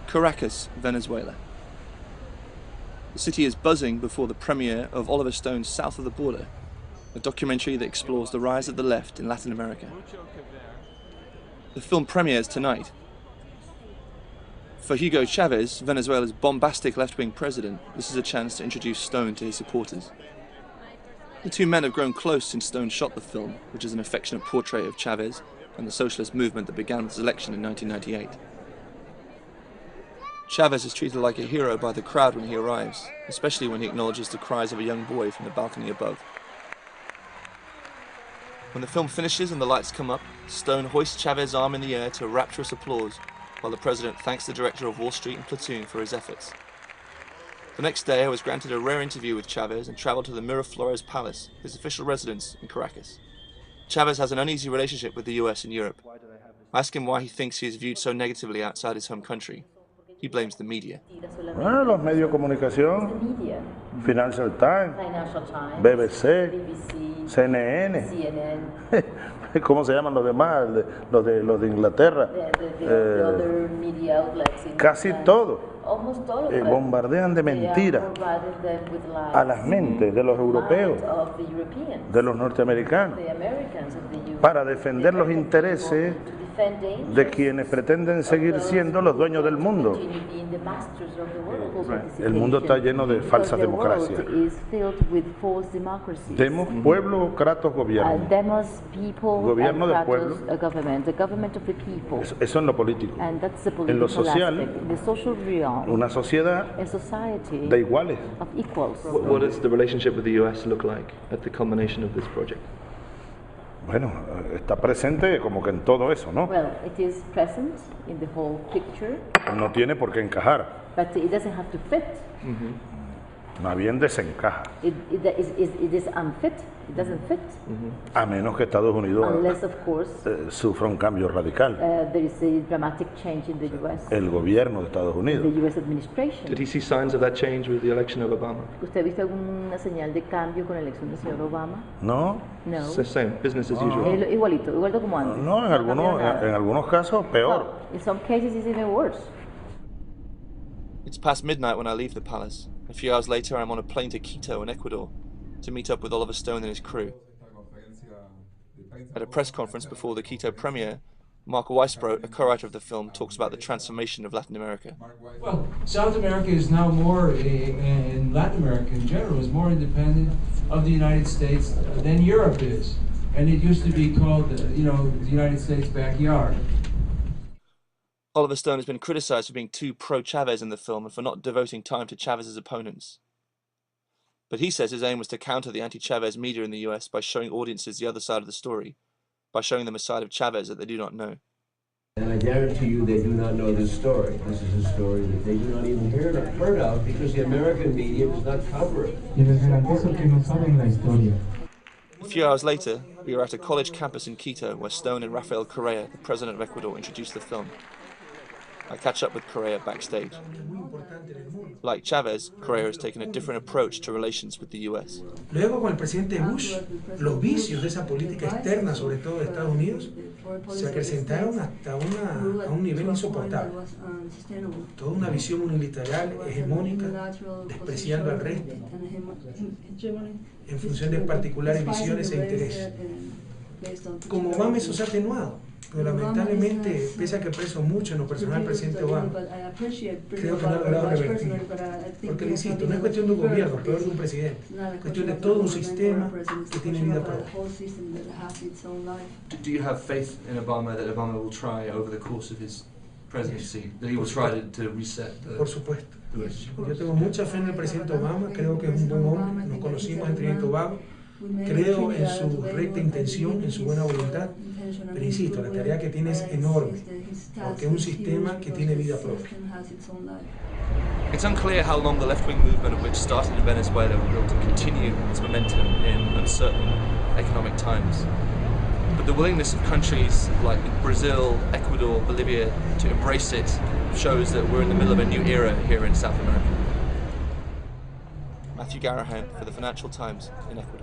Caracas, Venezuela. The city is buzzing before the premiere of Oliver Stone's South of the Border, a documentary that explores the rise of the left in Latin America. The film premieres tonight. For Hugo Chávez, Venezuela's bombastic left-wing president, this is a chance to introduce Stone to his supporters. The two men have grown close since Stone shot the film, which is an affectionate portrait of Chávez and the socialist movement that began with his election in 1998. Chávez is treated like a hero by the crowd when he arrives, especially when he acknowledges the cries of a young boy from the balcony above. When the film finishes and the lights come up, Stone hoists Chávez's arm in the air to rapturous applause, while the president thanks the director of Wall Street and Platoon for his efforts. The next day I was granted a rare interview with Chávez and travelled to the Miraflores Palace, his official residence in Caracas. Chávez has an uneasy relationship with the US and Europe. I ask him why he thinks he is viewed so negatively outside his home country. He blames the media. Bueno, los medios de comunicación, Financial Times, BBC, CNN, ¿cómo se llaman los demás? Los de Inglaterra. Casi todo. Bombardean de mentiras a las mentes de los europeos, de los norteamericanos, para defender los intereses de quienes pretenden seguir siendo los dueños del mundo. El mundo está lleno de falsas democracias. Demos pueblo, Kratos gobierno. Gobierno del pueblo. Eso en lo político. En lo social, una sociedad de iguales. What does the relationship with the US look like at the culmination of this project? Bueno, está presente como que en todo eso, ¿no? Well, it is present in the whole picture. No tiene por qué encajar. But it doesn't have to fit. Más bien desencaja. It is unfit. It doesn't fit. A menos que Estados Unidos Unless, of course, sufra un cambio radical. there is a dramatic change in the U.S. El gobierno de Estados Unidos. The U.S. administration. Did he see signs of that change with the election of Obama? ¿Usted ha visto alguna señal de cambio con la elección del señor Obama? No. No. It's the same, business as usual. Igualito como antes. No, en algunos casos peor. No, in some cases it's even worse. It's past midnight when I leave the palace. A few hours later I'm on a plane to Quito in Ecuador to meet up with Oliver Stone and his crew. At a press conference before the Quito premiere, Mark Weisbrot, a co-writer of the film, talks about the transformation of Latin America. Well, South America is now more, and Latin America in general, is more independent of the United States than Europe is. And it used to be called, the United States backyard. Oliver Stone has been criticized for being too pro-Chávez in the film and for not devoting time to Chávez's opponents. But he says his aim was to counter the anti-Chávez media in the US by showing audiences the other side of the story, by showing them a side of Chávez that they do not know. And I guarantee you they do not know this story. This is a story that they do not even heard of because the American media does not cover it. A few hours later, we are at a college campus in Quito where Stone and Rafael Correa, the president of Ecuador, introduced the film. I catch up with Correa backstage. Like Chávez, Correa has taken a different approach to relations with the US. Luego, con el presidente Bush, los vicios de esa política externa, sobre todo de Estados Unidos, se acrecentaron hasta a un nivel insoportable. Toda una visión unilateral, hegemónica, despreciando al resto, en función de particulares visiones e intereses. Como Obama eso se ha atenuado. Pero lamentablemente, pese a que aprecio mucho en lo personal al presidente Obama, creo que no ha logrado revertir. Porque le insisto, no es cuestión de un gobierno, es peor de un presidente. Es cuestión de todo un sistema que tiene vida propia. Do you have faith in Obama that Obama will try over the course of his presidency, that he will try to reset the... Por supuesto. Yo tengo mucha fe en el presidente Obama, creo que es un buen hombre, nos conocimos en Trinidad y Tobago. Creo en su recta intención, en su buena voluntad, pero insisto, la tarea que tiene es enorme, porque es un sistema que tiene vida propia. It's unclear how long the left-wing movement, which started in Venezuela, will be able to continue its momentum in uncertain economic times. But the willingness of countries like Brazil, Ecuador, Bolivia to embrace it shows that we're in the middle of a new era here in South America. Matthew Garahan for the Financial Times in Ecuador.